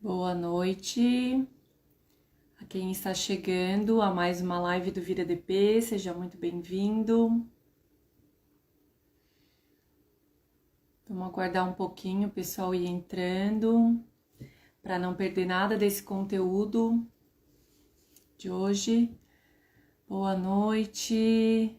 Boa noite a quem está chegando a mais uma live do Vira DP, seja muito bem-vindo. Vamos aguardar um pouquinho o pessoal ir entrando para não perder nada desse conteúdo de hoje. Boa noite.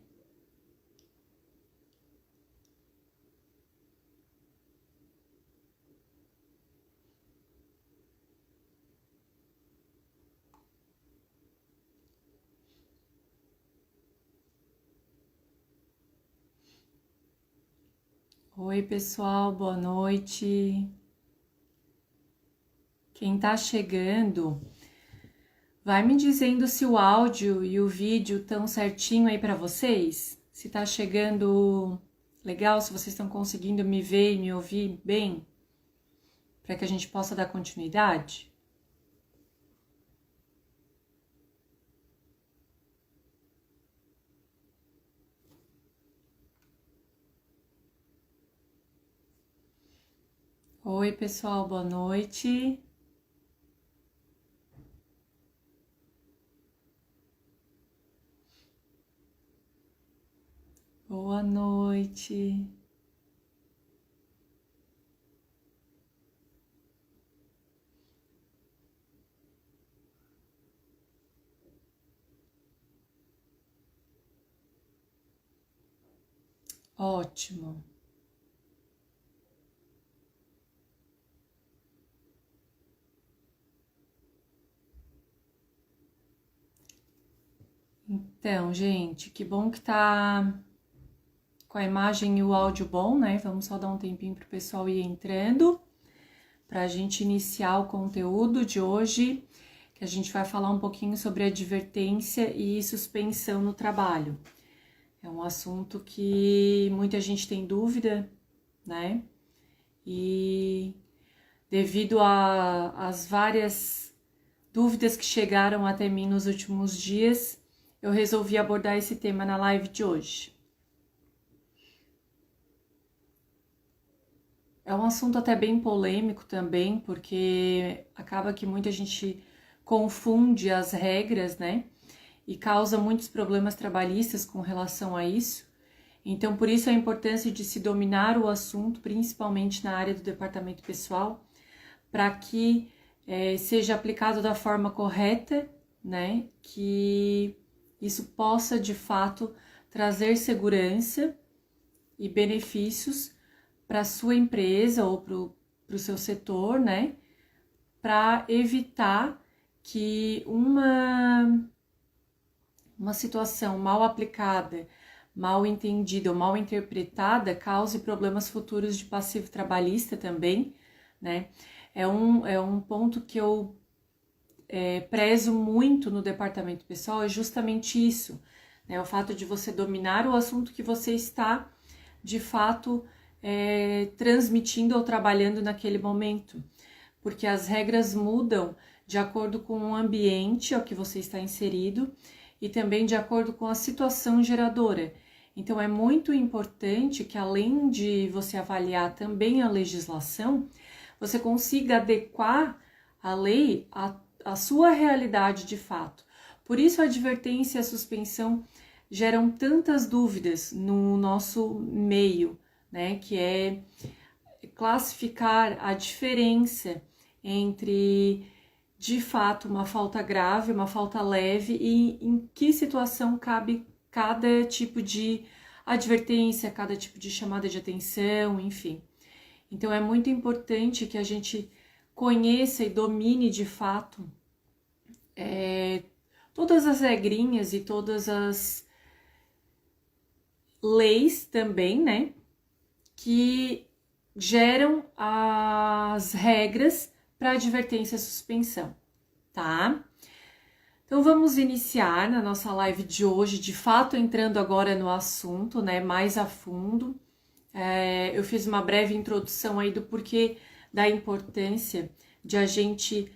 Oi, pessoal, boa noite. Quem está chegando, vai me dizendo se o áudio e o vídeo estão certinho aí para vocês. Se está chegando legal, se vocês estão conseguindo me ver e me ouvir bem, para que a gente possa dar continuidade. Oi, pessoal, boa noite. Boa noite. Ótimo. Então, gente, que bom que tá com a imagem e o áudio bom, né? Vamos só dar um tempinho para o pessoal ir entrando, para a gente iniciar o conteúdo de hoje, que a gente vai falar um pouquinho sobre advertência e suspensão no trabalho. É um assunto que muita gente tem dúvida, né? E devido às várias dúvidas que chegaram até mim nos últimos dias, eu resolvi abordar esse tema na live de hoje. É um assunto até bem polêmico também, porque acaba que muita gente confunde as regras, né? E causa muitos problemas trabalhistas com relação a isso. Então, por isso a importância de se dominar o assunto, principalmente na área do departamento pessoal, para que seja aplicado da forma correta, né? Que isso possa, de fato, trazer segurança e benefícios para a sua empresa ou para o seu setor, né? Para evitar que uma situação mal aplicada, mal entendida ou mal interpretada cause problemas futuros de passivo trabalhista também, né? É um ponto que eu prezo muito no departamento pessoal, é justamente isso, né? O fato de você dominar o assunto que você está, de fato, transmitindo ou trabalhando naquele momento, porque as regras mudam de acordo com o ambiente ao que você está inserido e também de acordo com a situação geradora. Então é muito importante que, além de você avaliar também a legislação, você consiga adequar a lei à sua realidade de fato. Por isso a advertência e a suspensão geram tantas dúvidas no nosso meio, né, que é classificar a diferença entre, de fato, uma falta grave, uma falta leve e em que situação cabe cada tipo de advertência, cada tipo de chamada de atenção, enfim. Então é muito importante que a gente conheça e domine de fato todas as regrinhas e todas as leis também, né, que geram as regras para advertência e suspensão, tá? Então vamos iniciar na nossa live de hoje, de fato entrando agora no assunto, né, mais a fundo. Eu fiz uma breve introdução aí do porquê da importância de a gente,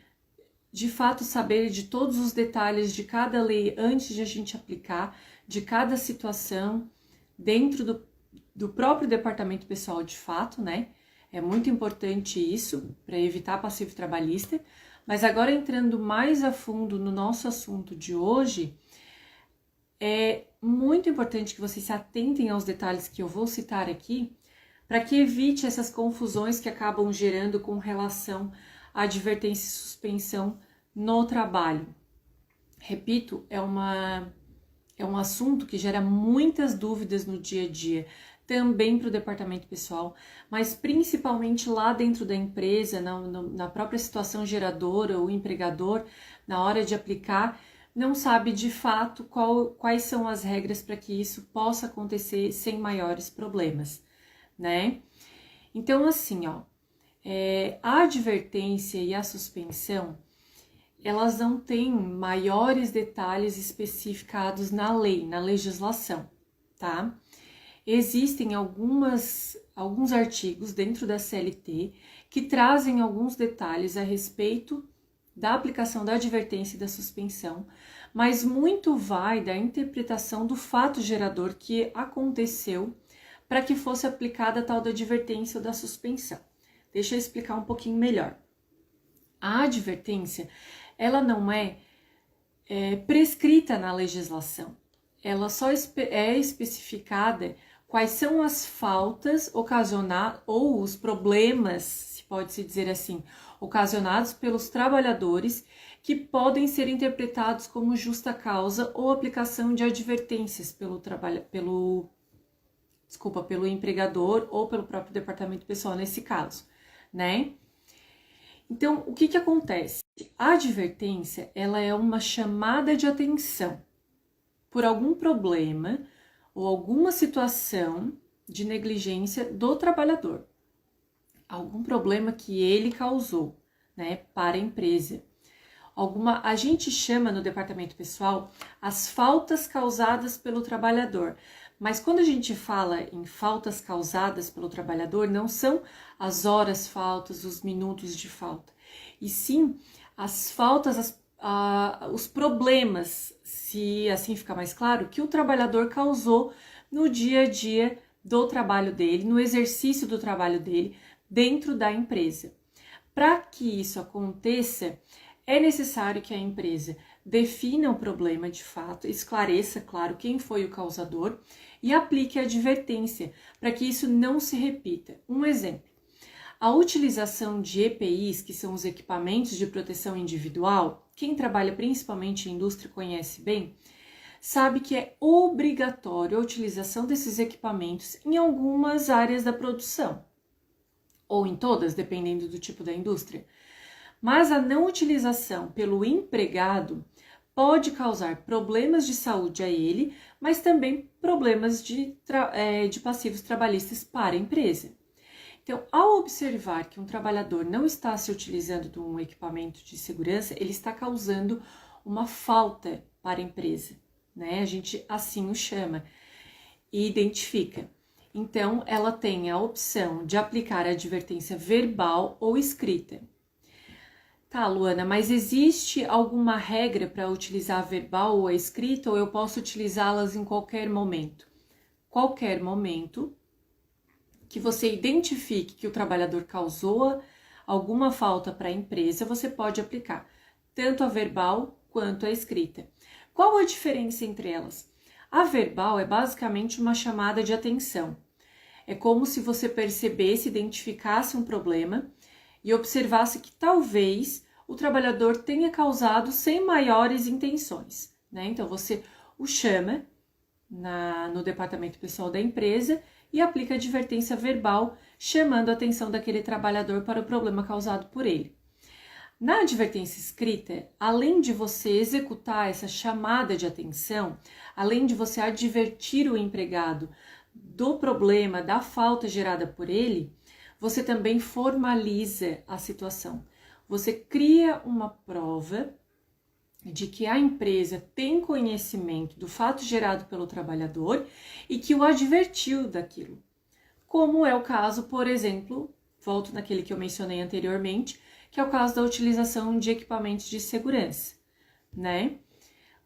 de fato, saber de todos os detalhes de cada lei antes de a gente aplicar, de cada situação dentro do próprio departamento pessoal, de fato, né? É muito importante isso para evitar passivo trabalhista. Mas agora entrando mais a fundo no nosso assunto de hoje, é muito importante que vocês se atentem aos detalhes que eu vou citar aqui, para que evite essas confusões que acabam gerando com relação à advertência e suspensão no trabalho. Repito, é um assunto que gera muitas dúvidas no dia a dia, também para o departamento pessoal, mas principalmente lá dentro da empresa, na própria situação geradora ou empregador, na hora de aplicar, não sabe de fato quais são as regras para que isso possa acontecer sem maiores problemas, né? Então, assim, ó, a advertência e a suspensão, elas não têm maiores detalhes especificados na lei, na legislação, tá? Existem alguns artigos dentro da CLT que trazem alguns detalhes a respeito da aplicação da advertência e da suspensão, mas muito vai da interpretação do fato gerador que aconteceu para que fosse aplicada a tal da advertência ou da suspensão. Deixa eu explicar um pouquinho melhor. A advertência, ela não é prescrita na legislação, ela só é especificada quais são as faltas ocasionadas ou os problemas, se pode-se dizer assim, ocasionados pelos trabalhadores que podem ser interpretados como justa causa ou aplicação de advertências pelo empregador ou pelo próprio departamento pessoal nesse caso, né? Então, o que acontece? A advertência, ela é uma chamada de atenção por algum problema ou alguma situação de negligência do trabalhador. Algum problema que ele causou, né, para a empresa. A gente chama no departamento pessoal as faltas causadas pelo trabalhador. Mas quando a gente fala em faltas causadas pelo trabalhador, não são as horas faltas, os minutos de falta, e sim as faltas, os problemas, se assim ficar mais claro, que o trabalhador causou no dia a dia do trabalho dele, no exercício do trabalho dele dentro da empresa. Para que isso aconteça, é necessário que a empresa defina o problema de fato, esclareça, claro, quem foi o causador e aplique a advertência para que isso não se repita. Um exemplo: a utilização de EPIs, que são os equipamentos de proteção individual, quem trabalha principalmente em indústria conhece bem, sabe que é obrigatório a utilização desses equipamentos em algumas áreas da produção, ou em todas, dependendo do tipo da indústria. Mas a não utilização pelo empregado pode causar problemas de saúde a ele, mas também problemas de passivos trabalhistas para a empresa. Então, ao observar que um trabalhador não está se utilizando de um equipamento de segurança, ele está causando uma falta para a empresa, né? A gente assim o chama e identifica. Então, ela tem a opção de aplicar a advertência verbal ou escrita. Tá, Luana, mas existe alguma regra para utilizar a verbal ou a escrita, ou eu posso utilizá-las em qualquer momento? Qualquer momento que você identifique que o trabalhador causou alguma falta para a empresa, você pode aplicar tanto a verbal quanto a escrita. Qual a diferença entre elas? A verbal é basicamente uma chamada de atenção. É como se você percebesse, identificasse um problema e observasse que talvez o trabalhador tenha causado sem maiores intenções, né? Então, você o chama no departamento pessoal da empresa e aplica a advertência verbal, chamando a atenção daquele trabalhador para o problema causado por ele. Na advertência escrita, além de você executar essa chamada de atenção, além de você advertir o empregado do problema, da falta gerada por ele, você também formaliza a situação. Você cria uma prova de que a empresa tem conhecimento do fato gerado pelo trabalhador e que o advertiu daquilo. Como é o caso, por exemplo, volto naquele que eu mencionei anteriormente, que é o caso da utilização de equipamentos de segurança, né?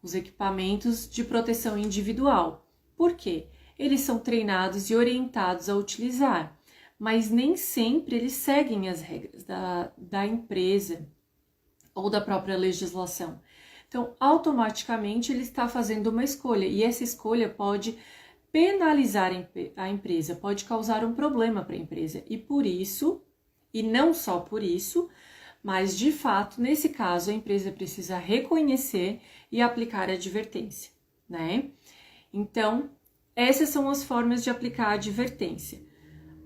Os equipamentos de proteção individual. Por quê? Eles são treinados e orientados a utilizar, mas nem sempre eles seguem as regras da empresa ou da própria legislação. Então, automaticamente ele está fazendo uma escolha e essa escolha pode penalizar a empresa, pode causar um problema para a empresa e por isso, e não só por isso, mas de fato, nesse caso, a empresa precisa reconhecer e aplicar a advertência, né? Então, essas são as formas de aplicar a advertência,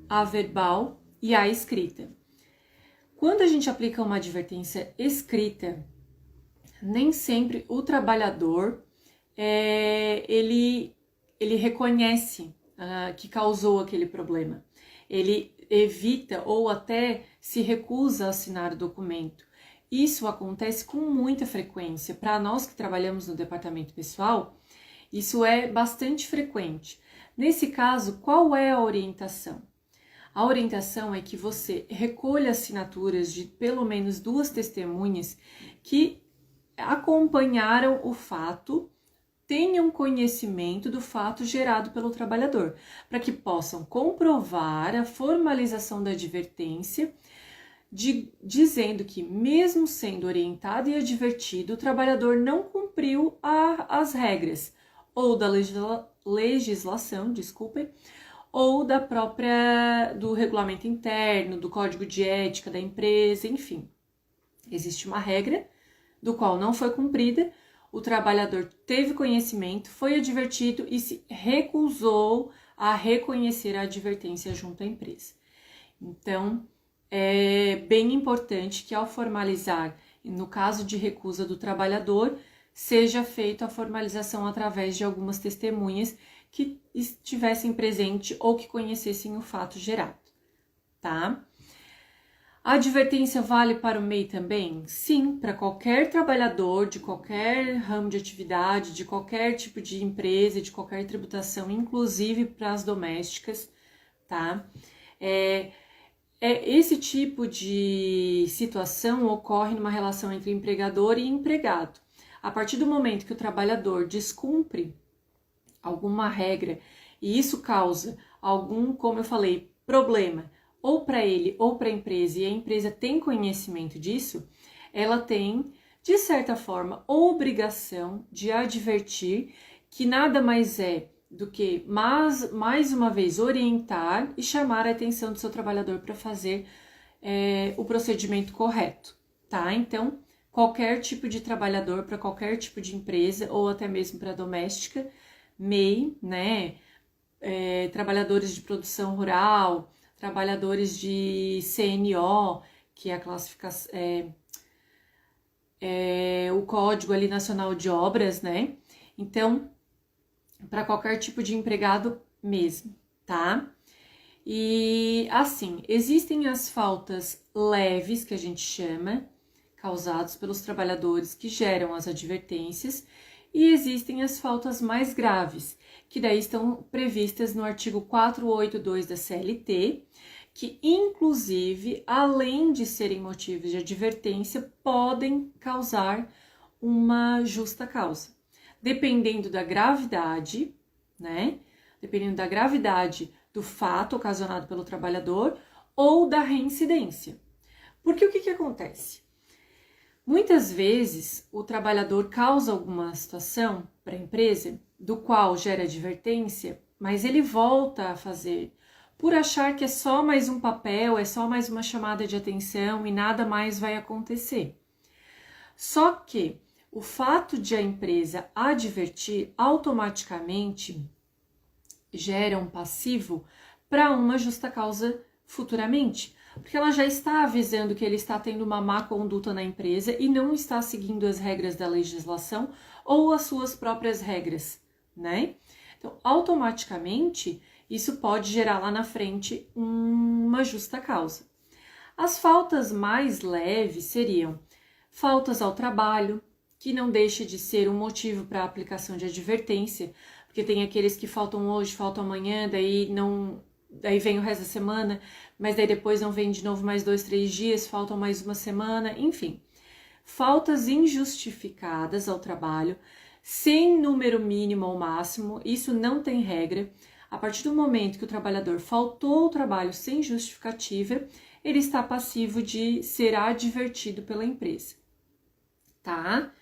a verbal e a escrita. Quando a gente aplica uma advertência escrita, nem sempre o trabalhador ele reconhece que causou aquele problema. Ele evita ou até se recusa a assinar o documento. Isso acontece com muita frequência. Para nós que trabalhamos no departamento pessoal, isso é bastante frequente. Nesse caso, qual é a orientação? A orientação é que você recolha assinaturas de pelo menos 2 testemunhas que acompanharam o fato, tenham conhecimento do fato gerado pelo trabalhador, para que possam comprovar a formalização da advertência, dizendo que, mesmo sendo orientado e advertido, o trabalhador não cumpriu as regras, ou da legislação, ou do regulamento interno, do código de ética da empresa, enfim. Existe uma regra do qual não foi cumprida, o trabalhador teve conhecimento, foi advertido e se recusou a reconhecer a advertência junto à empresa. Então, é bem importante que ao formalizar, no caso de recusa do trabalhador, seja feita a formalização através de algumas testemunhas que estivessem presentes ou que conhecessem o fato gerado, tá? A advertência vale para o MEI também? Sim, para qualquer trabalhador de qualquer ramo de atividade, de qualquer tipo de empresa, de qualquer tributação, inclusive para as domésticas, tá? Esse tipo de situação ocorre numa relação entre empregador e empregado. A partir do momento que o trabalhador descumpre alguma regra e isso causa algum, como eu falei, problema, ou para ele ou para a empresa, e a empresa tem conhecimento disso, ela tem, de certa forma, obrigação de advertir que nada mais é do que, mais uma vez, orientar e chamar a atenção do seu trabalhador para fazer o procedimento correto, tá? Então, qualquer tipo de trabalhador, para qualquer tipo de empresa, ou até mesmo para doméstica, MEI, né? Trabalhadores de produção rural, trabalhadores de CNO, que é a classificação, o Código ali Nacional de Obras, né? Então, para qualquer tipo de empregado mesmo, tá? E assim, existem as faltas leves, que a gente chama, causadas pelos trabalhadores que geram as advertências, e existem as faltas mais graves, que daí estão previstas no artigo 482 da CLT, que inclusive, além de serem motivos de advertência, podem causar uma justa causa. Dependendo da gravidade, né? Dependendo da gravidade do fato ocasionado pelo trabalhador ou da reincidência. Porque o que acontece? Muitas vezes, o trabalhador causa alguma situação para a empresa, do qual gera advertência, mas ele volta a fazer, por achar que é só mais um papel, é só mais uma chamada de atenção e nada mais vai acontecer. Só que o fato de a empresa advertir automaticamente gera um passivo para uma justa causa futuramente, porque ela já está avisando que ele está tendo uma má conduta na empresa e não está seguindo as regras da legislação ou as suas próprias regras, né? Então, automaticamente, isso pode gerar lá na frente uma justa causa. As faltas mais leves seriam faltas ao trabalho, que não deixa de ser um motivo para a aplicação de advertência, porque tem aqueles que faltam hoje, faltam amanhã, daí vem o resto da semana, mas daí depois não vem de novo mais 2, 3 dias, faltam mais uma semana, enfim. Faltas injustificadas ao trabalho, sem número mínimo ou máximo, isso não tem regra. A partir do momento que o trabalhador faltou ao trabalho sem justificativa, ele está passivo de ser advertido pela empresa, tá?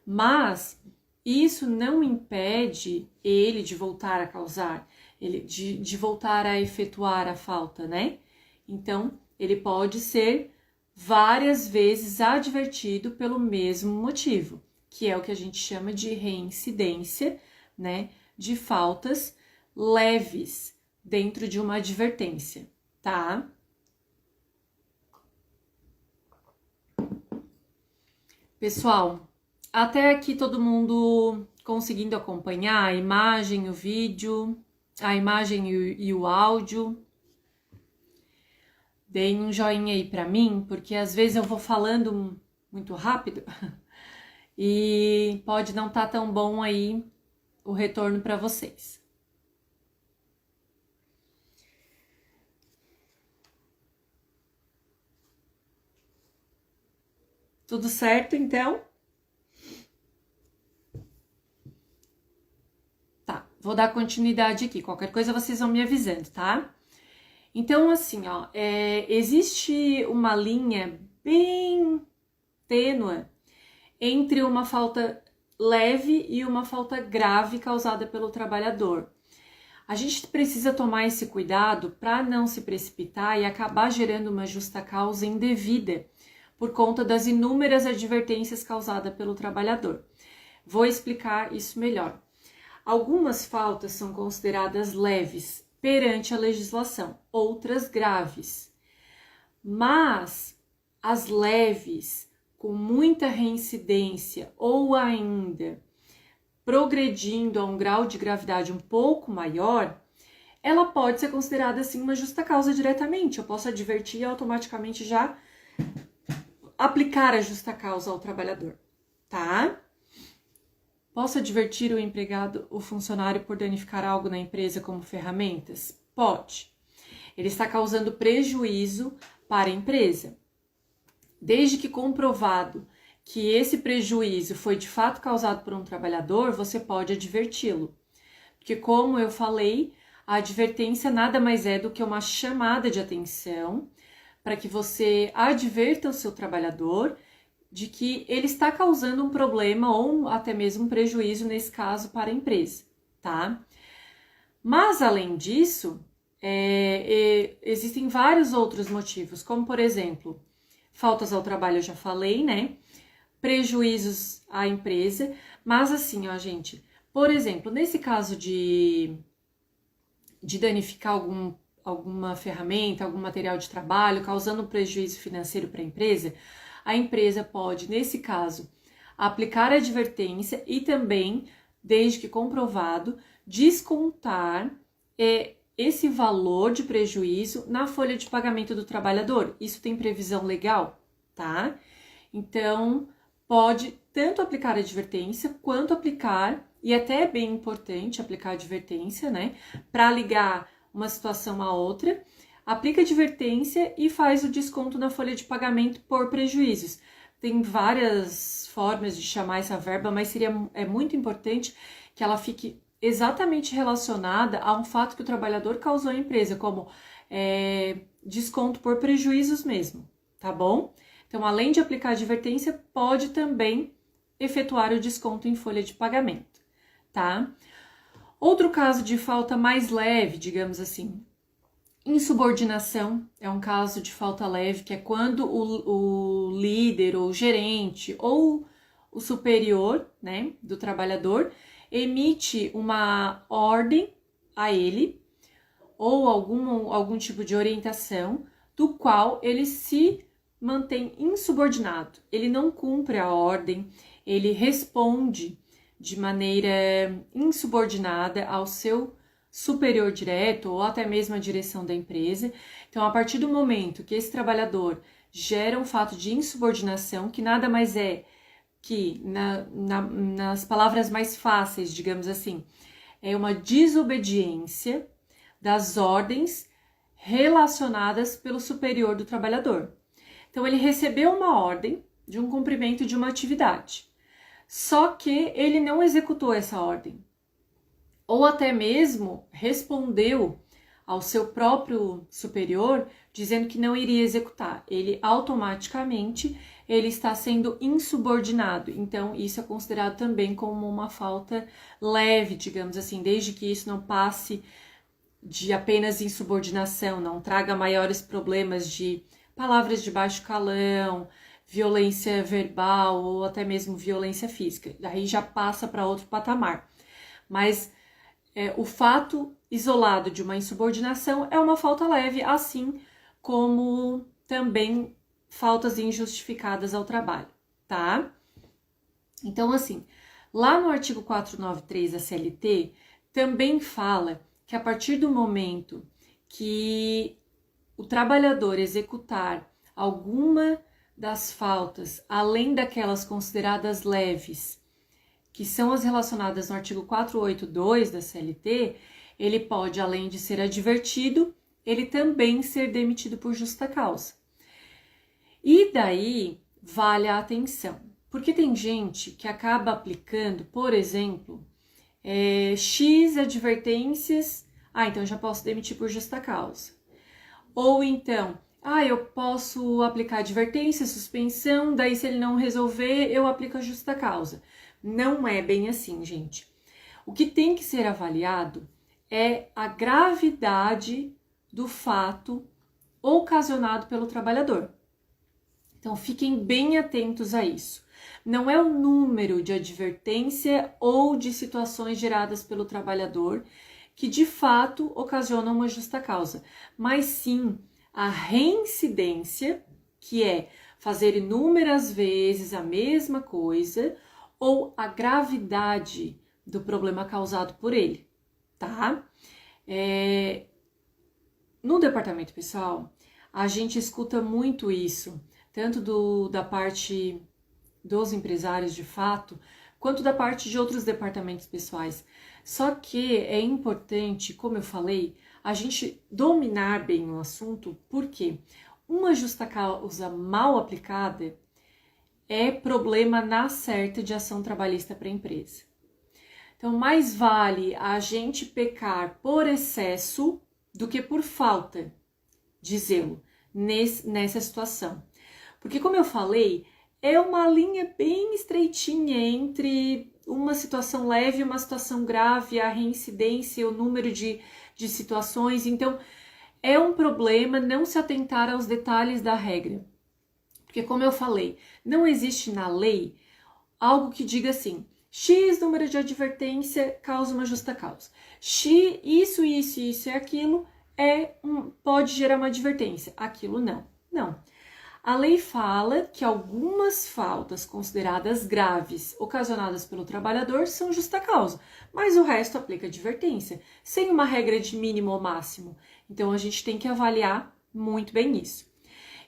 Mas isso não impede ele de voltar a causar, de voltar a efetuar a falta, né? Então, ele pode ser várias vezes advertido pelo mesmo motivo, que é o que a gente chama de reincidência, né? De faltas leves dentro de uma advertência, tá? Pessoal, até aqui todo mundo conseguindo acompanhar a imagem, o vídeo, a imagem e o áudio? Deem um joinha aí pra mim, porque às vezes eu vou falando muito rápido e pode não estar tão bom aí o retorno para vocês. Tudo certo, então? Tá, vou dar continuidade aqui. Qualquer coisa vocês vão me avisando, tá? Então, assim, ó, existe uma linha bem tênue entre uma falta leve e uma falta grave causada pelo trabalhador. A gente precisa tomar esse cuidado para não se precipitar e acabar gerando uma justa causa indevida por conta das inúmeras advertências causadas pelo trabalhador. Vou explicar isso melhor. Algumas faltas são consideradas leves perante a legislação, outras graves. Mas as leves, com muita reincidência ou ainda progredindo a um grau de gravidade um pouco maior, ela pode ser considerada assim uma justa causa diretamente. Eu posso advertir e automaticamente já aplicar a justa causa ao trabalhador, tá? Posso advertir o empregado, o funcionário, por danificar algo na empresa como ferramentas? Pode. Ele está causando prejuízo para a empresa. Desde que comprovado que esse prejuízo foi de fato causado por um trabalhador, você pode adverti-lo. Porque, como eu falei, a advertência nada mais é do que uma chamada de atenção para que você adverta o seu trabalhador de que ele está causando um problema ou até mesmo um prejuízo, nesse caso, para a empresa, tá? Mas, além disso, existem vários outros motivos, como, por exemplo, faltas ao trabalho, eu já falei, né? Prejuízos à empresa, mas assim, ó, gente, por exemplo, nesse caso de danificar alguma ferramenta, algum material de trabalho, causando um prejuízo financeiro para a empresa pode, nesse caso, aplicar a advertência e também, desde que comprovado, descontar esse valor de prejuízo na folha de pagamento do trabalhador. Isso tem previsão legal, tá? Então, pode tanto aplicar a advertência quanto aplicar, e até é bem importante aplicar a advertência, né? Para ligar uma situação a outra, aplica a advertência e faz o desconto na folha de pagamento por prejuízos. Tem várias formas de chamar essa verba, mas é muito importante que ela fique exatamente relacionada a um fato que o trabalhador causou à empresa, como desconto por prejuízos mesmo, tá bom? Então, além de aplicar a advertência, pode também efetuar o desconto em folha de pagamento, tá? Outro caso de falta mais leve, digamos assim, insubordinação é um caso de falta leve, que é quando o líder ou o gerente ou o superior, né, do trabalhador emite uma ordem a ele ou algum tipo de orientação do qual ele se mantém insubordinado. Ele não cumpre a ordem, ele responde de maneira insubordinada ao seu superior direto ou até mesmo à direção da empresa. Então, a partir do momento que esse trabalhador gera um fato de insubordinação, que nada mais é que, nas palavras mais fáceis, digamos assim, é uma desobediência das ordens relacionadas pelo superior do trabalhador. Então, ele recebeu uma ordem de um cumprimento de uma atividade, só que ele não executou essa ordem. ou até mesmo respondeu ao seu próprio superior dizendo que não iria executar. Ele automaticamente ele está sendo insubordinado. Então, isso é considerado também como uma falta leve, digamos assim, desde que isso não passe de apenas insubordinação, não traga maiores problemas de palavras de baixo calão, violência verbal ou até mesmo violência física. Daí já passa para outro patamar. Mas o fato isolado de uma insubordinação é uma falta leve, assim como também faltas injustificadas ao trabalho, tá? Então, assim, lá no artigo 493 da CLT, também fala que a partir do momento que o trabalhador executar alguma das faltas, além daquelas consideradas leves, que são as relacionadas no artigo 482 da CLT, ele pode, além de ser advertido, ele também ser demitido por justa causa. E daí vale a atenção, porque tem gente que acaba aplicando, por exemplo, X advertências, então já posso demitir por justa causa. Ou então, eu posso aplicar advertência, suspensão, daí se ele não resolver, eu aplico a justa causa. Não é bem assim, gente. O que tem que ser avaliado é a gravidade do fato ocasionado pelo trabalhador. Então, fiquem bem atentos a isso. Não é o número de advertência ou de situações geradas pelo trabalhador que de fato ocasionam uma justa causa, mas sim a reincidência, que é fazer inúmeras vezes a mesma coisa, ou a gravidade do problema causado por ele, tá? No departamento pessoal, a gente escuta muito isso, tanto da parte dos empresários de fato, quanto da parte de outros departamentos pessoais. Só que é importante, como eu falei, a gente dominar bem o assunto, porque uma justa causa mal aplicada é problema na certa de ação trabalhista para a empresa. Então, mais vale a gente pecar por excesso do que por falta de zelo nessa situação. Porque, como eu falei, é uma linha bem estreitinha entre uma situação leve e uma situação grave, a reincidência, o número de situações. Então, é um problema não se atentar aos detalhes da regra. Porque, como eu falei, não existe na lei algo que diga assim, X número de advertência causa uma justa causa. X, isso e aquilo pode gerar uma advertência. Aquilo não. Não. A lei fala que algumas faltas consideradas graves ocasionadas pelo trabalhador são justa causa, mas o resto aplica advertência, sem uma regra de mínimo ou máximo. Então, a gente tem que avaliar muito bem isso.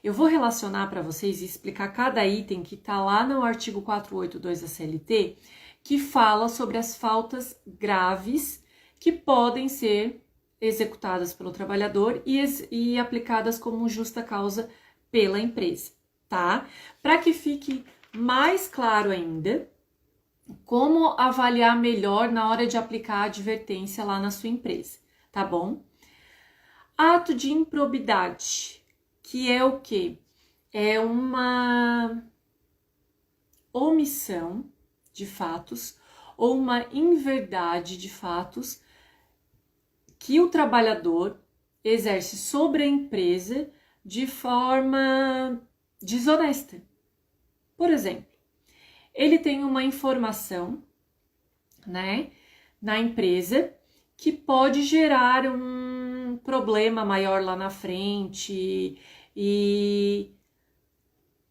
Eu vou relacionar para vocês e explicar cada item que está lá no artigo 482 da CLT, que fala sobre as faltas graves que podem ser executadas pelo trabalhador e aplicadas como justa causa pela empresa, tá? Para que fique mais claro ainda como avaliar melhor na hora de aplicar a advertência lá na sua empresa, tá bom? Ato de improbidade, que é o quê? É uma omissão de fatos ou uma inverdade de fatos que o trabalhador exerce sobre a empresa de forma desonesta. Por exemplo, ele tem uma informação, na empresa que pode gerar um problema maior lá na frente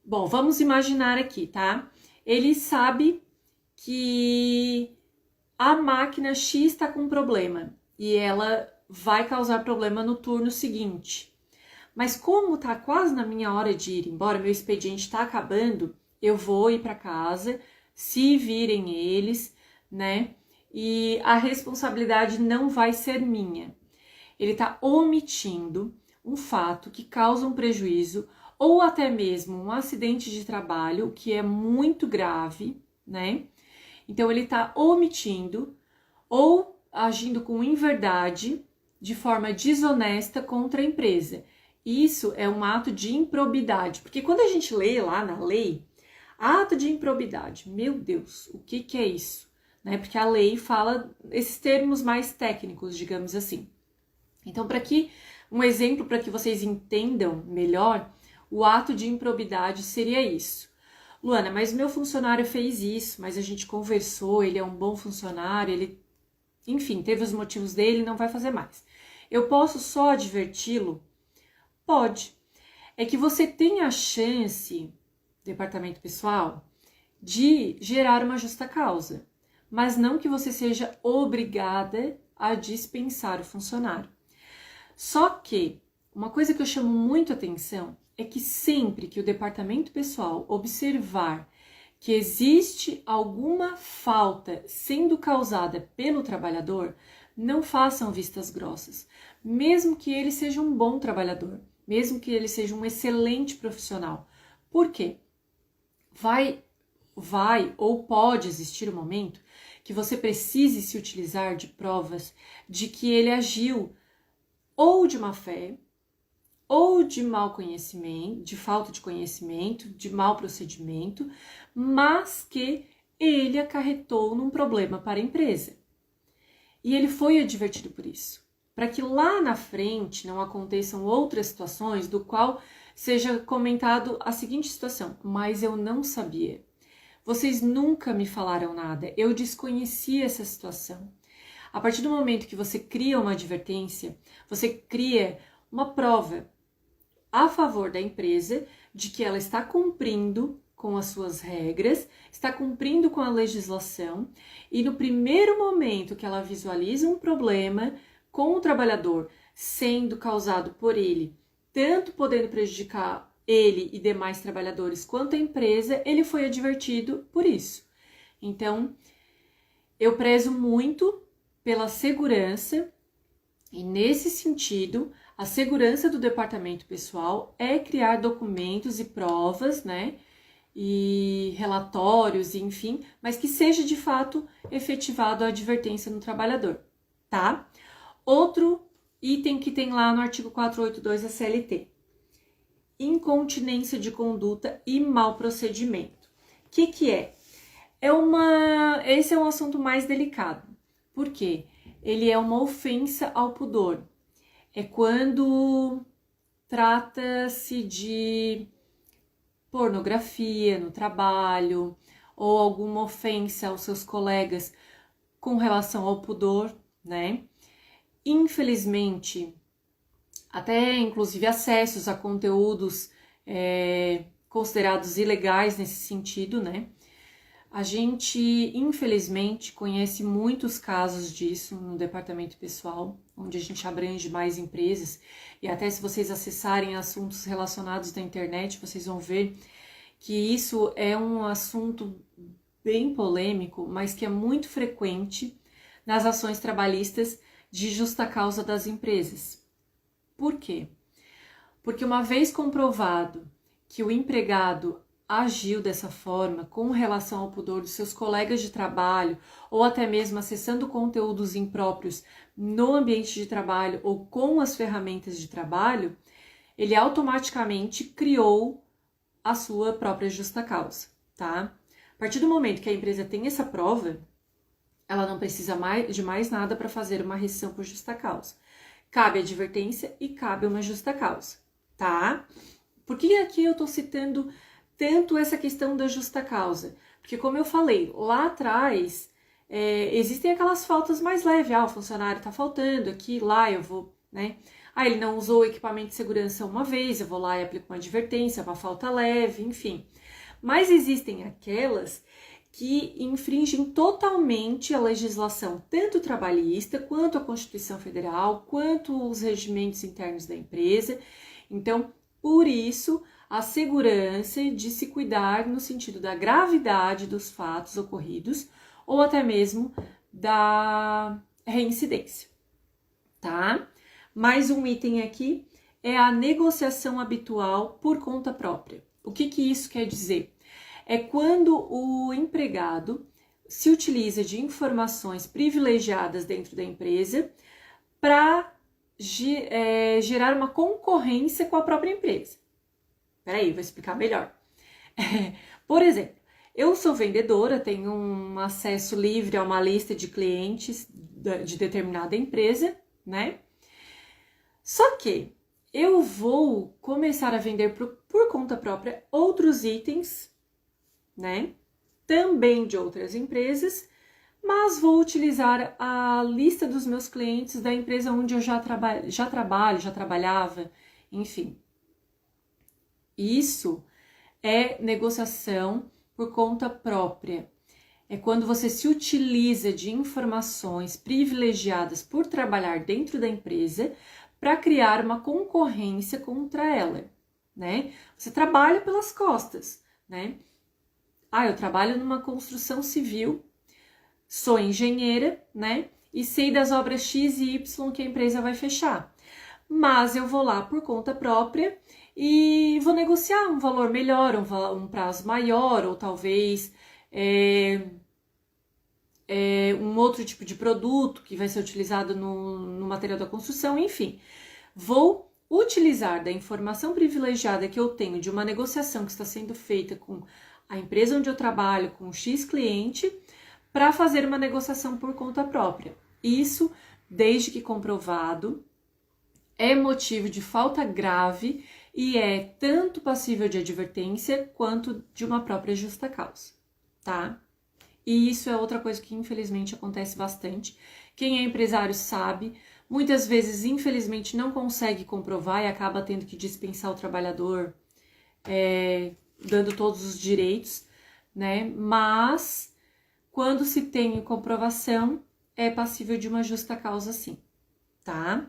bom, vamos imaginar aqui, tá? Ele sabe que a máquina X está com problema e ela vai causar problema no turno seguinte. Mas como tá quase na minha hora de ir embora, meu expediente está acabando, eu vou ir para casa, se virem eles, E a responsabilidade não vai ser minha. Ele está omitindo um fato que causa um prejuízo ou até mesmo um acidente de trabalho, que é muito grave, Então, ele está omitindo ou agindo com inverdade, de forma desonesta contra a empresa. Isso é um ato de improbidade, porque quando a gente lê lá na lei, ato de improbidade, meu Deus, o que é isso? Né? Porque a lei fala esses termos mais técnicos, digamos assim. Então, um exemplo para que vocês entendam melhor, o ato de improbidade seria isso. Luana, mas meu funcionário fez isso, mas a gente conversou, ele é um bom funcionário, ele, enfim, teve os motivos dele, não vai fazer mais. Eu posso só adverti-lo? Pode. É que você tem a chance, departamento pessoal, de gerar uma justa causa, mas não que você seja obrigada a dispensar o funcionário. Só que uma coisa que eu chamo muito atenção é que sempre que o departamento pessoal observar que existe alguma falta sendo causada pelo trabalhador, não façam vistas grossas, mesmo que ele seja um bom trabalhador, mesmo que ele seja um excelente profissional. Por quê? Vai ou pode existir um momento que você precise se utilizar de provas de que ele agiu ou de má fé, ou de mau conhecimento, de falta de conhecimento, de mau procedimento, mas que ele acarretou num problema para a empresa. E ele foi advertido por isso, para que lá na frente não aconteçam outras situações do qual seja comentado a seguinte situação: mas eu não sabia. Vocês nunca me falaram nada, eu desconhecia essa situação. A partir do momento que você cria uma advertência, você cria uma prova a favor da empresa de que ela está cumprindo com as suas regras, está cumprindo com a legislação, e no primeiro momento que ela visualiza um problema com o trabalhador sendo causado por ele, tanto podendo prejudicar ele e demais trabalhadores quanto a empresa, ele foi advertido por isso. Então, eu prezo muito pela segurança, e nesse sentido, a segurança do departamento pessoal é criar documentos e provas, né, e relatórios, enfim, mas que seja de fato efetivado a advertência no trabalhador, tá? Outro item que tem lá no artigo 482 da CLT: incontinência de conduta e mau procedimento. O que é? Esse é um assunto mais delicado. Por quê? Ele é uma ofensa ao pudor. É quando trata-se de pornografia no trabalho ou alguma ofensa aos seus colegas com relação ao pudor, né? Infelizmente, até inclusive acessos a conteúdos considerados ilegais nesse sentido, né? A gente, infelizmente, conhece muitos casos disso no departamento pessoal, onde a gente abrange mais empresas, e até se vocês acessarem assuntos relacionados na internet, vocês vão ver que isso é um assunto bem polêmico, mas que é muito frequente nas ações trabalhistas de justa causa das empresas. Por quê? Porque uma vez comprovado que o empregado agiu dessa forma com relação ao pudor dos seus colegas de trabalho, ou até mesmo acessando conteúdos impróprios no ambiente de trabalho ou com as ferramentas de trabalho, ele automaticamente criou a sua própria justa causa, tá? A partir do momento que a empresa tem essa prova, ela não precisa de mais nada para fazer uma rescisão por justa causa. Cabe advertência e cabe uma justa causa, tá? Por que aqui eu estou citando tanto essa questão da justa causa? Porque, como eu falei, lá atrás existem aquelas faltas mais leves. O funcionário está faltando aqui, lá eu vou, né? Ele não usou o equipamento de segurança uma vez, eu vou lá e aplico uma advertência, uma falta leve, enfim. Mas existem aquelas que infringem totalmente a legislação, tanto trabalhista, quanto a Constituição Federal, quanto os regimentos internos da empresa. Então, por isso, a segurança de se cuidar no sentido da gravidade dos fatos ocorridos ou até mesmo da reincidência, tá? Mais um item aqui é a negociação habitual por conta própria. O que isso quer dizer? É quando o empregado se utiliza de informações privilegiadas dentro da empresa para gerar uma concorrência com a própria empresa. Peraí, vou explicar melhor. Por exemplo, eu sou vendedora, tenho um acesso livre a uma lista de clientes de determinada empresa, né? Só que eu vou começar a vender por conta própria outros itens, né? Também de outras empresas, mas vou utilizar a lista dos meus clientes da empresa onde eu já trabalhava, enfim. Isso é negociação por conta própria. É quando você se utiliza de informações privilegiadas por trabalhar dentro da empresa para criar uma concorrência contra ela, né? Você trabalha pelas costas, né? Eu trabalho numa construção civil, sou engenheira, né? E sei das obras X e Y que a empresa vai fechar. Mas eu vou lá por conta própria e vou negociar um valor melhor, um prazo maior, ou talvez um outro tipo de produto que vai ser utilizado no material da construção, enfim. Vou utilizar da informação privilegiada que eu tenho de uma negociação que está sendo feita com a empresa onde eu trabalho, com o X cliente, para fazer uma negociação por conta própria. Isso, desde que comprovado, é motivo de falta grave e é tanto passível de advertência quanto de uma própria justa causa, tá? E isso é outra coisa que infelizmente acontece bastante. Quem é empresário sabe, muitas vezes infelizmente não consegue comprovar e acaba tendo que dispensar o trabalhador, dando todos os direitos, né? Mas quando se tem comprovação, é passível de uma justa causa sim, tá?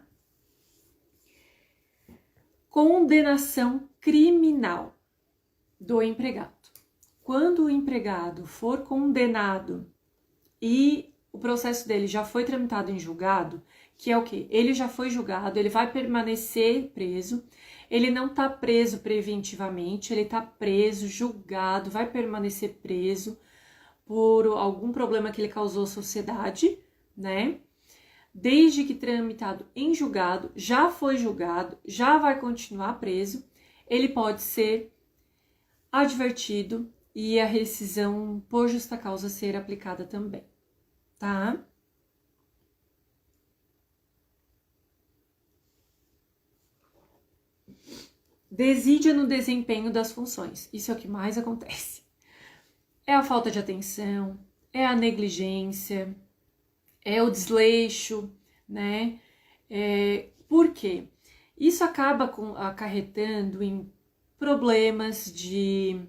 Condenação criminal do empregado. Quando o empregado for condenado e o processo dele já foi tramitado em julgado, que é o quê? Ele já foi julgado, ele vai permanecer preso, ele não está preso preventivamente, ele está preso, julgado, vai permanecer preso por algum problema que ele causou à sociedade, né? Desde que tramitado em julgado, já foi julgado, já vai continuar preso, ele pode ser advertido e a rescisão por justa causa ser aplicada também, tá? Desídia no desempenho das funções, isso é o que mais acontece. É a falta de atenção, é a negligência, é o desleixo, né? Por quê? Isso acaba acarretando em problemas de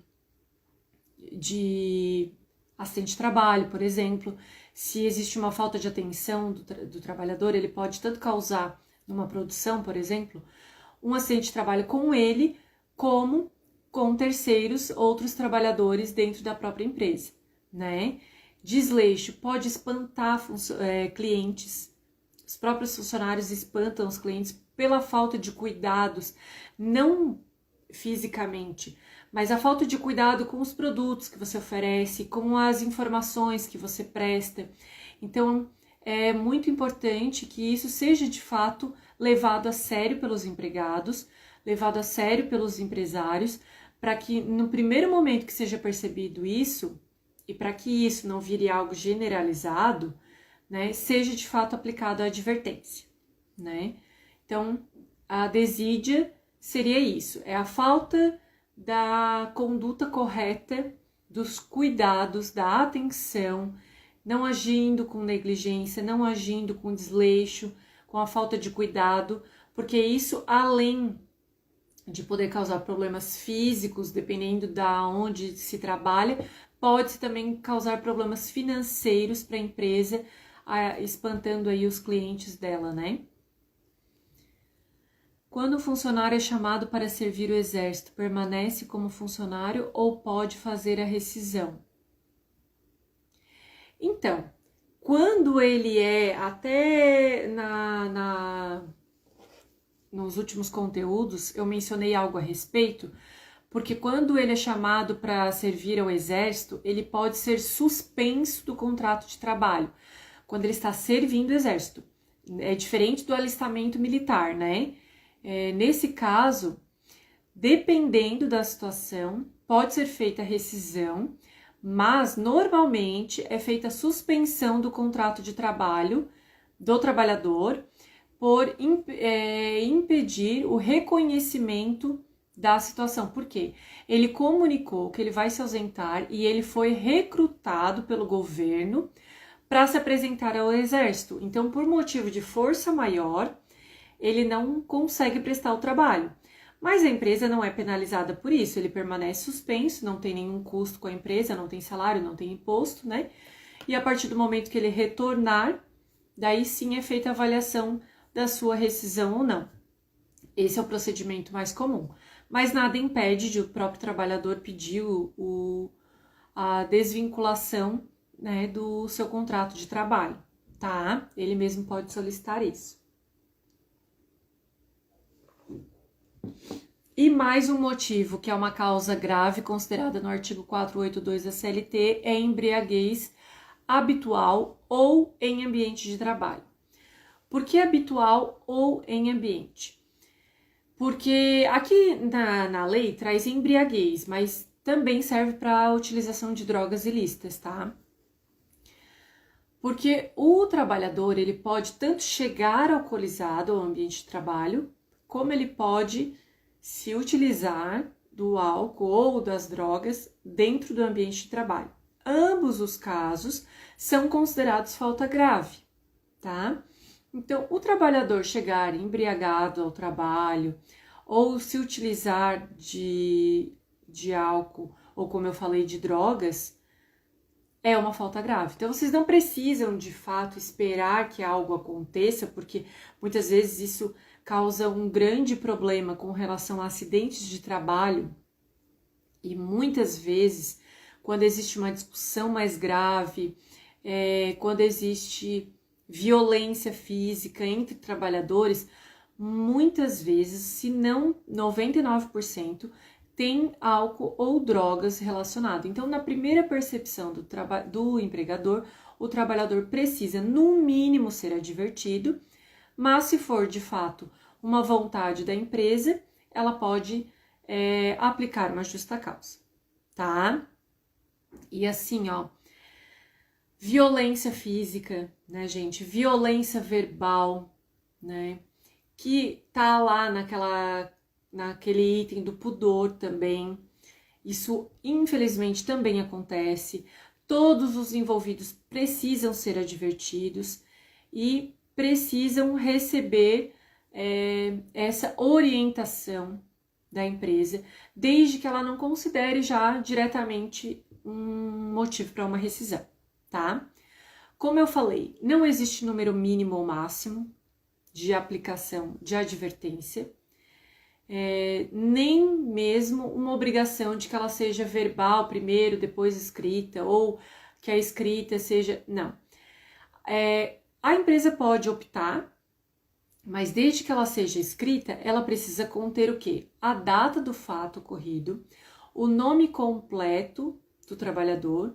acidente de trabalho, por exemplo. Se existe uma falta de atenção do trabalhador, ele pode tanto causar numa produção, por exemplo, um acidente de trabalho com ele, como com terceiros, outros trabalhadores dentro da própria empresa, né? Desleixo pode espantar clientes, os próprios funcionários espantam os clientes pela falta de cuidados, não fisicamente, mas a falta de cuidado com os produtos que você oferece, com as informações que você presta. Então, é muito importante que isso seja de fato levado a sério pelos empregados, levado a sério pelos empresários, para que no primeiro momento que seja percebido isso, e para que isso não vire algo generalizado, né, seja de fato aplicado a advertência, né? Então, a desídia seria isso, é a falta da conduta correta, dos cuidados, da atenção, não agindo com negligência, não agindo com desleixo, com a falta de cuidado, porque isso, além de poder causar problemas físicos, dependendo da onde se trabalha, pode também causar problemas financeiros para a empresa, espantando aí os clientes dela, né? Quando o funcionário é chamado para servir o exército, permanece como funcionário ou pode fazer a rescisão? Então, quando ele até nos últimos conteúdos, eu mencionei algo a respeito, porque quando ele é chamado para servir ao exército, ele pode ser suspenso do contrato de trabalho, quando ele está servindo o exército. É diferente do alistamento militar, né? Nesse caso, dependendo da situação, pode ser feita a rescisão, mas normalmente é feita a suspensão do contrato de trabalho do trabalhador por impedir o reconhecimento da situação. Por quê? Ele comunicou que ele vai se ausentar e ele foi recrutado pelo governo para se apresentar ao exército. Então, por motivo de força maior, ele não consegue prestar o trabalho. Mas a empresa não é penalizada por isso, ele permanece suspenso, não tem nenhum custo com a empresa, não tem salário, não tem imposto, né? E a partir do momento que ele retornar, daí sim é feita a avaliação da sua rescisão ou não. Esse é o procedimento mais comum. Mas nada impede de o próprio trabalhador pedir a desvinculação, né, do seu contrato de trabalho, tá? Ele mesmo pode solicitar isso. E mais um motivo, que é uma causa grave considerada no artigo 482 da CLT, é embriaguez habitual ou em ambiente de trabalho. Por que habitual ou em ambiente? Porque aqui na lei traz embriaguez, mas também serve para a utilização de drogas ilícitas, tá? Porque o trabalhador, ele pode tanto chegar alcoolizado ao ambiente de trabalho, como ele pode se utilizar do álcool ou das drogas dentro do ambiente de trabalho. Ambos os casos são considerados falta grave, tá? Então, o trabalhador chegar embriagado ao trabalho ou se utilizar de álcool ou, como eu falei, de drogas, é uma falta grave. Então, vocês não precisam, de fato, esperar que algo aconteça, porque muitas vezes isso causa um grande problema com relação a acidentes de trabalho e muitas vezes, quando existe uma discussão mais grave, quando existe violência física entre trabalhadores, muitas vezes, se não 99%, tem álcool ou drogas relacionado. Então, na primeira percepção do empregador, o trabalhador precisa, no mínimo, ser advertido, mas se for, de fato, uma vontade da empresa, ela pode aplicar uma justa causa, tá? E assim, ó, violência física, né, gente? Violência verbal, né? Que tá lá naquele item do pudor também. Isso, infelizmente, também acontece. Todos os envolvidos precisam ser advertidos e precisam receber essa orientação da empresa, desde que ela não considere já diretamente um motivo para uma rescisão, tá? Como eu falei, não existe número mínimo ou máximo de aplicação de advertência, nem mesmo uma obrigação de que ela seja verbal primeiro, depois escrita, ou que a escrita seja... Não. A empresa pode optar, mas desde que ela seja escrita, ela precisa conter o quê? A data do fato ocorrido, o nome completo do trabalhador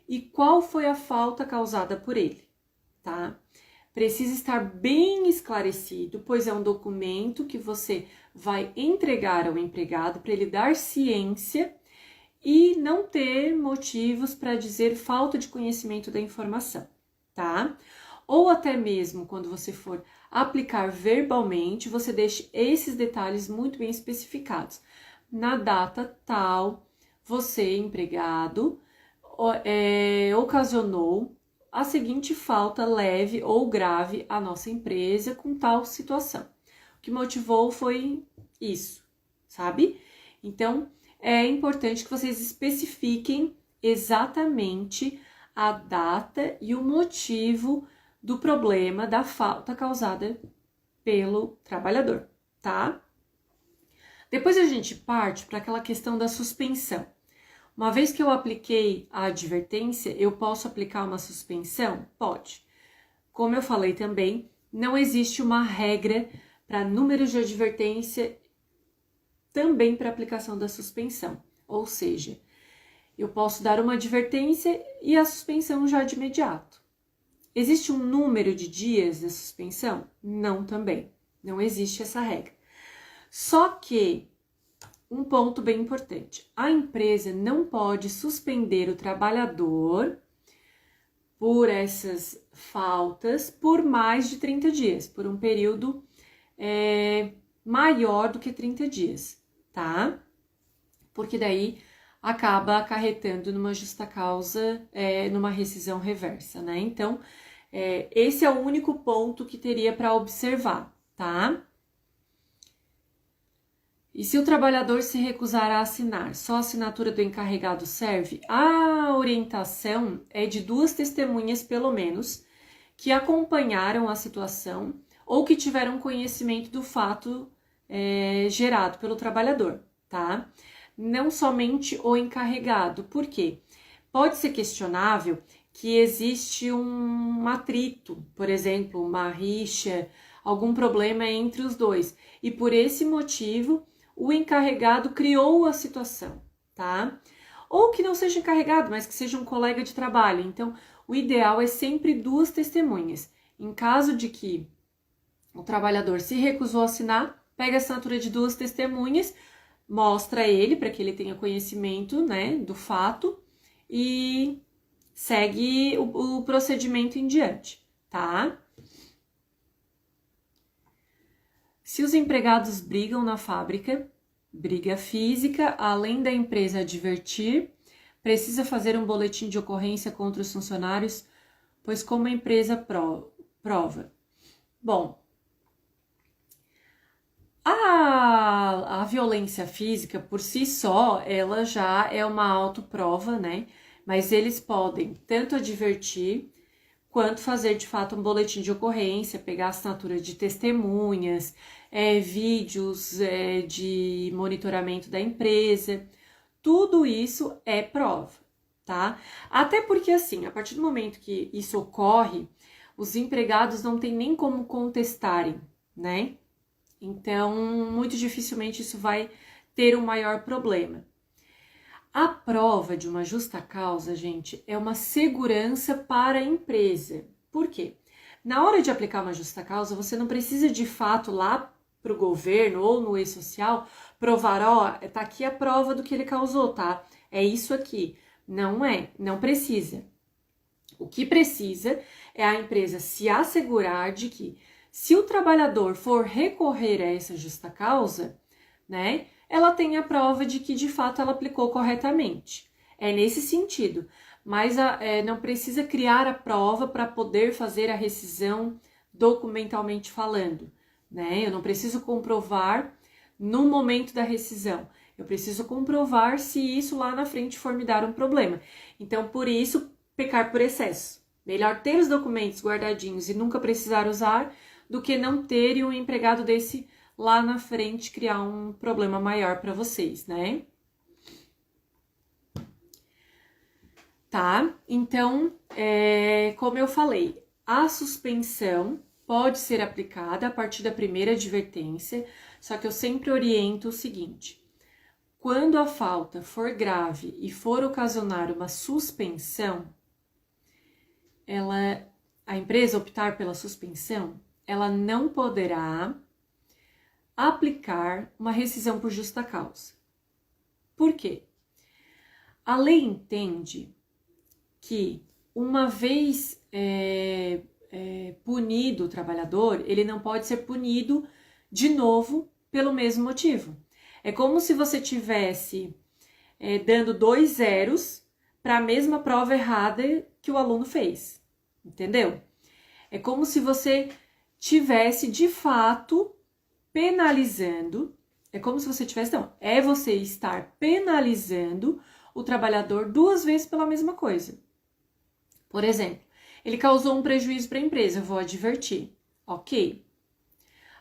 e qual foi a falta causada por ele, tá? Precisa estar bem esclarecido, pois é um documento que você vai entregar ao empregado para ele dar ciência e não ter motivos para dizer falta de conhecimento da informação, tá? Ou até mesmo quando você for aplicar verbalmente, você deixe esses detalhes muito bem especificados. Na data tal, você, empregado, ocasionou a seguinte falta leve ou grave à nossa empresa com tal situação. O que motivou foi isso, sabe? Então, é importante que vocês especifiquem exatamente a data e o motivo do problema, da falta causada pelo trabalhador, tá? Depois a gente parte para aquela questão da suspensão. Uma vez que eu apliquei a advertência, eu posso aplicar uma suspensão? Pode. Como eu falei também, não existe uma regra para números de advertência também para aplicação da suspensão. Ou seja, eu posso dar uma advertência e a suspensão já de imediato. Existe um número de dias de suspensão? Não, também. Não existe essa regra. Só que, um ponto bem importante, a empresa não pode suspender o trabalhador por essas faltas por mais de 30 dias, por um período maior do que 30 dias, tá? Porque daí acaba acarretando numa justa causa, numa rescisão reversa, né? Então, esse é o único ponto que teria para observar, tá? E se o trabalhador se recusar a assinar, só a assinatura do encarregado serve? A orientação é de 2 testemunhas, pelo menos, que acompanharam a situação ou que tiveram conhecimento do fato gerado pelo trabalhador, tá? Não somente o encarregado. Por quê? Pode ser questionável que existe um atrito, por exemplo, uma rixa, algum problema entre os dois. E por esse motivo, o encarregado criou a situação, tá? Ou que não seja encarregado, mas que seja um colega de trabalho. Então, o ideal é sempre 2 testemunhas. Em caso de que o trabalhador se recusou a assinar, pega a assinatura de 2 testemunhas, mostra a ele para que ele tenha conhecimento, né, do fato e segue o procedimento em diante, tá? Se os empregados brigam na fábrica, briga física, além da empresa advertir, precisa fazer um boletim de ocorrência contra os funcionários, pois como a empresa prova. Bom, a violência física, por si só, ela já é uma autoprova, né? Mas eles podem tanto advertir, quanto fazer de fato um boletim de ocorrência, pegar assinatura de testemunhas, vídeos de monitoramento da empresa. Tudo isso é prova, tá? Até porque, assim, a partir do momento que isso ocorre, os empregados não têm nem como contestarem, né? Então, muito dificilmente isso vai ter um maior problema. A prova de uma justa causa, gente, é uma segurança para a empresa. Por quê? Na hora de aplicar uma justa causa, você não precisa de fato lá para o governo ou no e-social provar, ó, tá aqui a prova do que ele causou, tá? É isso aqui. Não precisa. O que precisa é a empresa se assegurar de que, se o trabalhador for recorrer a essa justa causa, né, ela tem a prova de que de fato ela aplicou corretamente. É nesse sentido, mas não precisa criar a prova para poder fazer a rescisão documentalmente falando, né? Eu não preciso comprovar no momento da rescisão, eu preciso comprovar se isso lá na frente for me dar um problema. Então, por isso, pecar por excesso. Melhor ter os documentos guardadinhos e nunca precisar usar do que não ter e um empregado desse lá na frente criar um problema maior para vocês, né? Tá? Então, como eu falei, a suspensão pode ser aplicada a partir da primeira advertência, só que eu sempre oriento o seguinte: quando a falta for grave e for ocasionar uma suspensão, a empresa optar pela suspensão, ela não poderá aplicar uma rescisão por justa causa. Por quê? A lei entende que, uma vez punido o trabalhador, ele não pode ser punido de novo pelo mesmo motivo. É como se você tivesse dando 2 zeros para a mesma prova errada que o aluno fez, entendeu? É como se você tivesse de fato penalizando, você estar penalizando o trabalhador 2 vezes pela mesma coisa. Por exemplo, ele causou um prejuízo para a empresa, eu vou advertir, ok?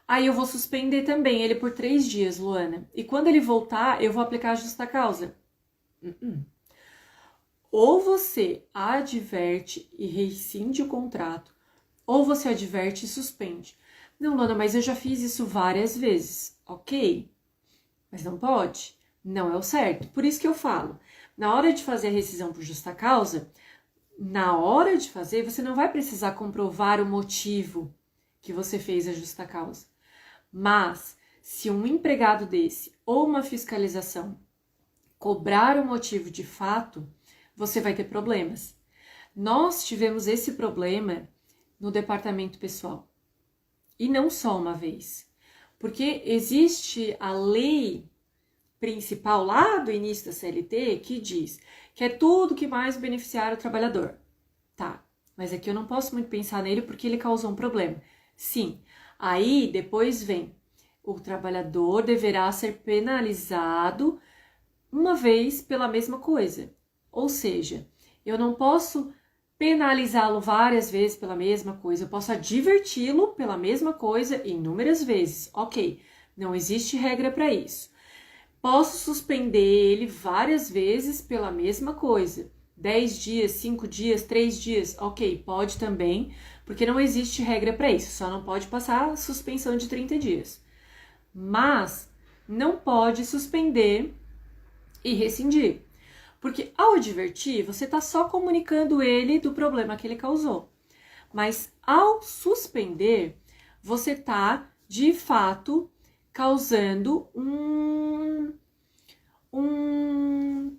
Aí eu vou suspender também ele por 3 dias, Luana, e quando ele voltar, eu vou aplicar a justa causa. Ou você adverte e rescinde o contrato, ou você adverte e suspende. Não, Luana, mas eu já fiz isso várias vezes, ok? mas não pode. Não é o certo. Por isso que eu falo, na hora de fazer a rescisão por justa causa, na hora de fazer, você não vai precisar comprovar o motivo que você fez a justa causa. Mas, se um empregado desse ou uma fiscalização cobrar o motivo de fato, você vai ter problemas. Nós tivemos esse problema no departamento pessoal. E não só uma vez. Porque existe a lei principal lá do início da CLT que diz que é tudo que mais beneficiar o trabalhador. Tá, mas aqui eu não posso muito pensar nele porque ele causou um problema. Sim, aí depois vem, o trabalhador deverá ser penalizado uma vez pela mesma coisa. Ou seja, eu não posso penalizá-lo várias vezes pela mesma coisa, eu posso adverti-lo pela mesma coisa inúmeras vezes. Ok, não existe regra para isso. Posso suspender ele várias vezes pela mesma coisa. 10 dias, 5 dias, 3 dias, ok, pode também, porque não existe regra para isso, só não pode passar a suspensão de 30 dias. Mas não pode suspender e rescindir, porque ao advertir, você está só comunicando ele do problema que ele causou. Mas ao suspender, você está, de fato, causando um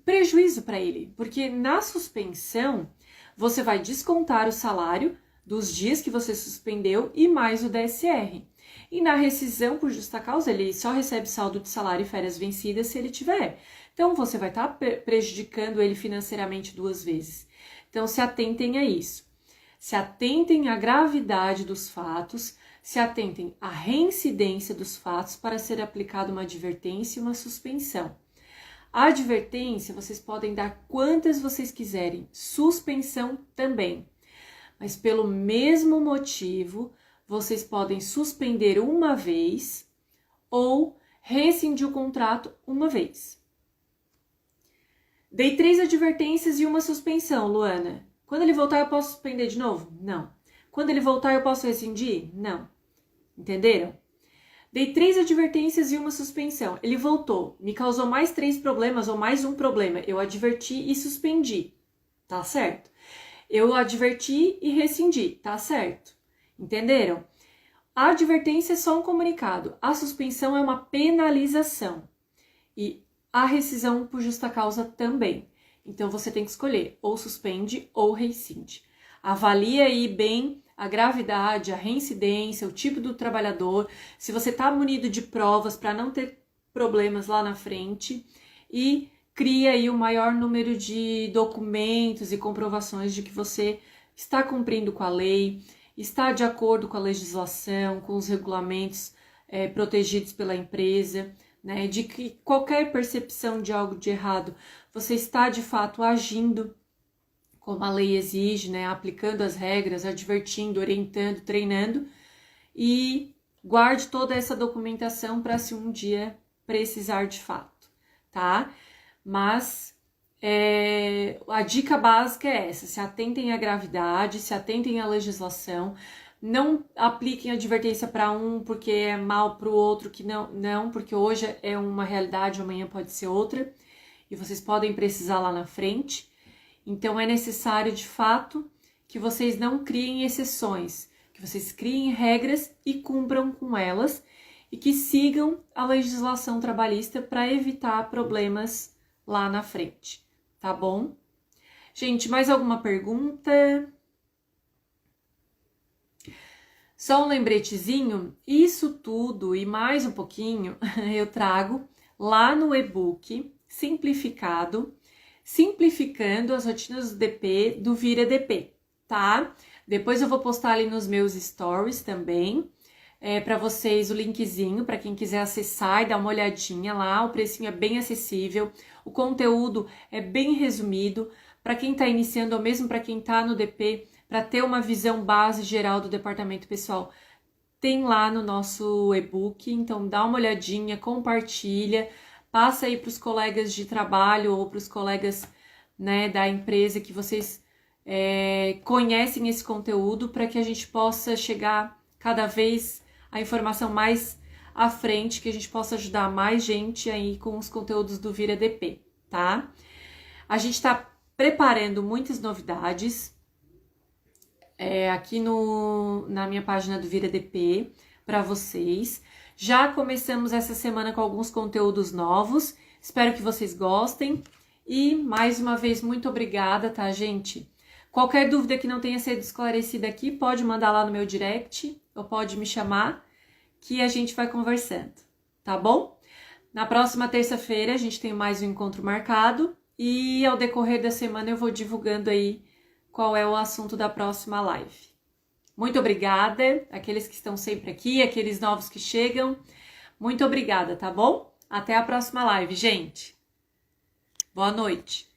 prejuízo para ele, porque na suspensão você vai descontar o salário dos dias que você suspendeu e mais o DSR. E na rescisão por justa causa, ele só recebe saldo de salário e férias vencidas se ele tiver. Então, você vai estar prejudicando ele financeiramente 2 vezes. Então, se atentem a isso. Se atentem à gravidade dos fatos, se atentem à reincidência dos fatos para ser aplicada uma advertência e uma suspensão. A advertência, vocês podem dar quantas vocês quiserem, suspensão também. Mas pelo mesmo motivo, vocês podem suspender uma vez ou rescindir o contrato uma vez. Dei 3 advertências e uma suspensão, Luana. Quando ele voltar, eu posso suspender de novo? Não. Quando ele voltar, eu posso rescindir? Não. Entenderam? Dei 3 advertências e uma suspensão. Ele voltou, me causou mais 3 problemas ou mais um problema. Eu adverti e suspendi. Tá certo? Eu adverti e rescindi. Tá certo? Entenderam? A advertência é só um comunicado. A suspensão é uma penalização. E a rescisão por justa causa também. Então, você tem que escolher ou suspende ou rescinde. Avalie aí bem a gravidade, a reincidência, o tipo do trabalhador, se você está munido de provas para não ter problemas lá na frente e cria aí o maior número de documentos e comprovações de que você está cumprindo com a lei, está de acordo com a legislação, com os regulamentos protegidos pela empresa, né, de que qualquer percepção de algo de errado, você está de fato agindo como a lei exige, né, aplicando as regras, advertindo, orientando, treinando, e guarde toda essa documentação para se um dia precisar de fato, tá? Mas a dica básica é essa: se atentem à gravidade, se atentem à legislação, não apliquem advertência para um porque é mal para o outro, que não, porque hoje é uma realidade, amanhã pode ser outra, e vocês podem precisar lá na frente. Então, é necessário, de fato, que vocês não criem exceções, que vocês criem regras e cumpram com elas e que sigam a legislação trabalhista para evitar problemas lá na frente, tá bom? Gente, mais alguma pergunta? Só um lembretezinho, isso tudo e mais um pouquinho eu trago lá no e-book simplificado, simplificando as rotinas do DP, do Vira DP, tá? Depois eu vou postar ali nos meus stories também, para vocês o linkzinho, para quem quiser acessar e dar uma olhadinha lá. O precinho é bem acessível, o conteúdo é bem resumido, para quem está iniciando ou mesmo para quem está no DP, para ter uma visão base geral do departamento pessoal, tem lá no nosso e-book. Então dá uma olhadinha, compartilha, passa aí para os colegas de trabalho ou para os colegas, né, da empresa que vocês conhecem esse conteúdo, para que a gente possa chegar cada vez a informação mais à frente, que a gente possa ajudar mais gente aí com os conteúdos do Vira DP, tá? A gente tá preparando muitas novidades aqui na minha página do Vira DP para vocês. Já começamos essa semana com alguns conteúdos novos. Espero que vocês gostem. E mais uma vez, muito obrigada, tá, gente? Qualquer dúvida que não tenha sido esclarecida aqui, pode mandar lá no meu direct ou pode me chamar que a gente vai conversando, tá bom? Na próxima terça-feira a gente tem mais um encontro marcado e ao decorrer da semana eu vou divulgando aí qual é o assunto da próxima live. Muito obrigada, aqueles que estão sempre aqui, aqueles novos que chegam. Muito obrigada, tá bom? Até a próxima live, gente. Boa noite.